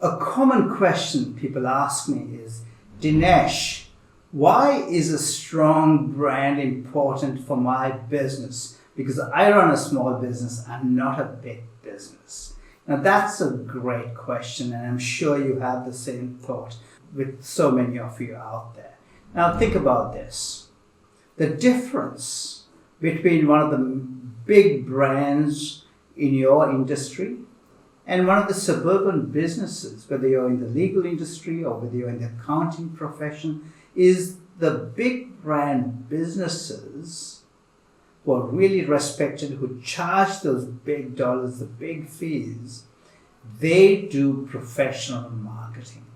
A common question people ask me is, Dinesh, why is a strong brand important for my business? Because I run a small business, I'm not a big business. Now that's a great question, and I'm sure you have the same thought with so many of you out there. Now think about this. The difference between one of the big brands in your industry and one of the suburban businesses, whether you're in the legal industry or whether you're in the accounting profession, is the big brand businesses who are really respected, who charge those big dollars, the big fees, they do professional marketing.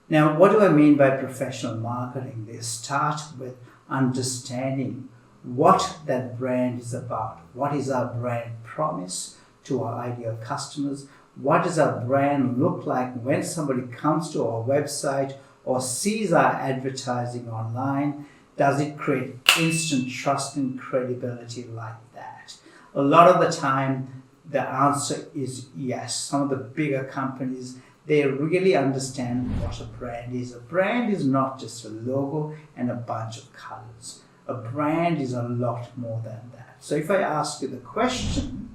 Now, what do I mean by professional marketing? They start with understanding what that brand is about. What is our brand promise to our ideal customers? What does our brand look like when somebody comes to our website or sees our advertising online? Does it create instant trust and credibility like that? A lot of the time, the answer is yes. Some of the bigger companies, they really understand what a brand is. A brand is not just a logo and a bunch of colors. A brand is a lot more than that. So if I ask you the question,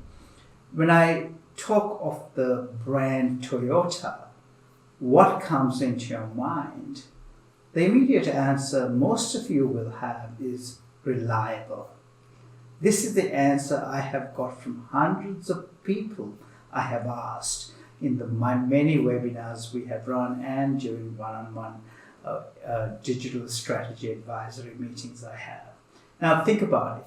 when I talk of the brand Toyota, what comes into your mind? The immediate answer most of you will have is reliable. This is the answer I have got from hundreds of people I have asked in my many webinars we have run and during one-on-one digital strategy advisory meetings I have. Now think about it.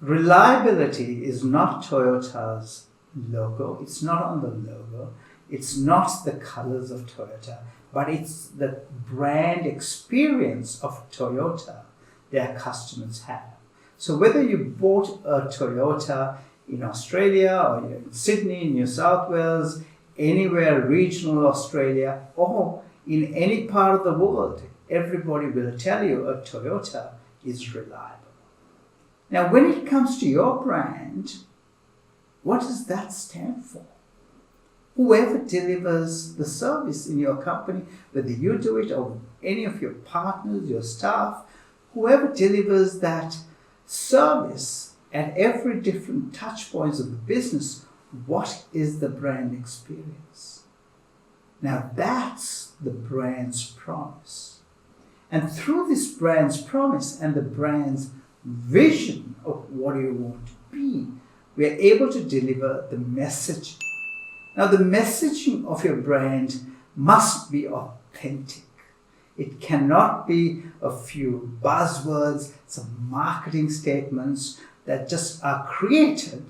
Reliability is not Toyota's logo. It's not on the logo. It's not the colors of Toyota, but it's the brand experience of Toyota their customers have. So whether you bought a Toyota in Australia or you're in Sydney, New South Wales, anywhere regional Australia, or in any part of the world, everybody will tell you a Toyota is reliable. Now, when it comes to your brand, what does that stand for? Whoever delivers the service in your company, whether you do it or any of your partners, your staff, whoever delivers that service at every different touch points of the business, what is the brand experience? Now that's the brand's promise. And through this brand's promise and the brand's vision of what you want to be, we are able to deliver the message. Now the messaging of your brand must be authentic. It cannot be a few buzzwords, some marketing statements that just are created,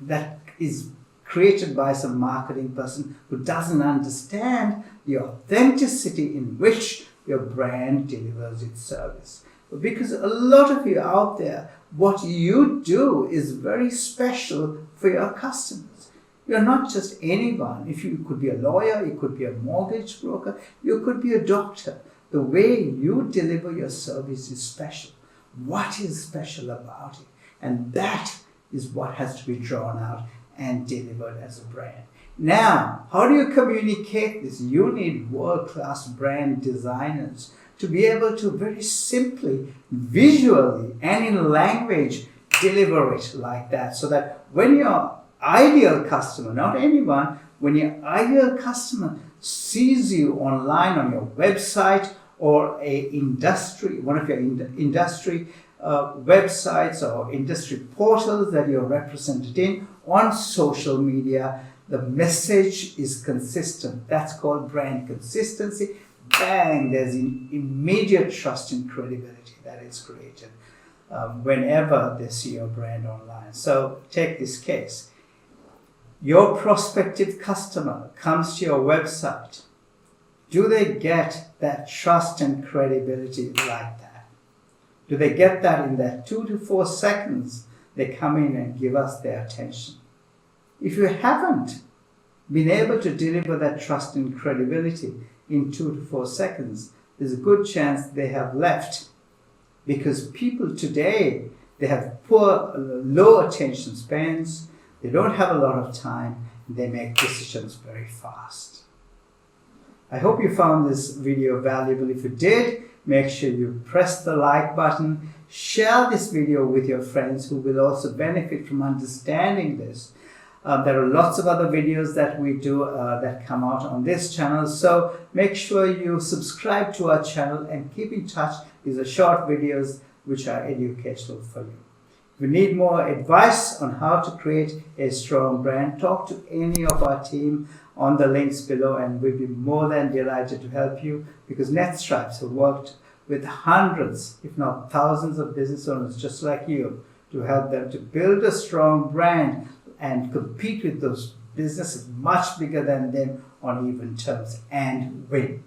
that is created by some marketing person who doesn't understand the authenticity in which your brand delivers its service. Because a lot of you out there, what you do is very special for your customers. You're not just anyone. You could be a lawyer, you could be a mortgage broker, you could be a doctor. The way you deliver your service is special. What is special about it? And that is what has to be drawn out and delivered as a brand. Now, how do you communicate this? You need world-class brand designers to be able to very simply, visually, and in language, deliver it like that. So that when your ideal customer, not anyone, when your ideal customer sees you online on your website or one of your industry websites or industry portals that you're represented in on social media, the message is consistent. That's called brand consistency. Bang, there's immediate trust and credibility that is created whenever they see your brand online. So take this case. Your prospective customer comes to your website. Do they get that trust and credibility like that? Do they get that in that 2 to 4 seconds they come in and give us their attention? If you haven't been able to deliver that trust and credibility in 2 to 4 seconds, there's a good chance they have left. Because people today, they have low attention spans, they don't have a lot of time, They make decisions very fast. I hope you found this video valuable. If you did, make sure you press the like button. Share this video with your friends who will also benefit from understanding this. There are lots of other videos that we do that come out on this channel. So make sure you subscribe to our channel and keep in touch. These are short videos which are educational for you. If you need more advice on how to create a strong brand, talk to any of our team on the links below, and we'll be more than delighted to help you, because netStripes have worked with hundreds, if not thousands, of business owners just like you to help them to build a strong brand and compete with those businesses much bigger than them on even terms and win.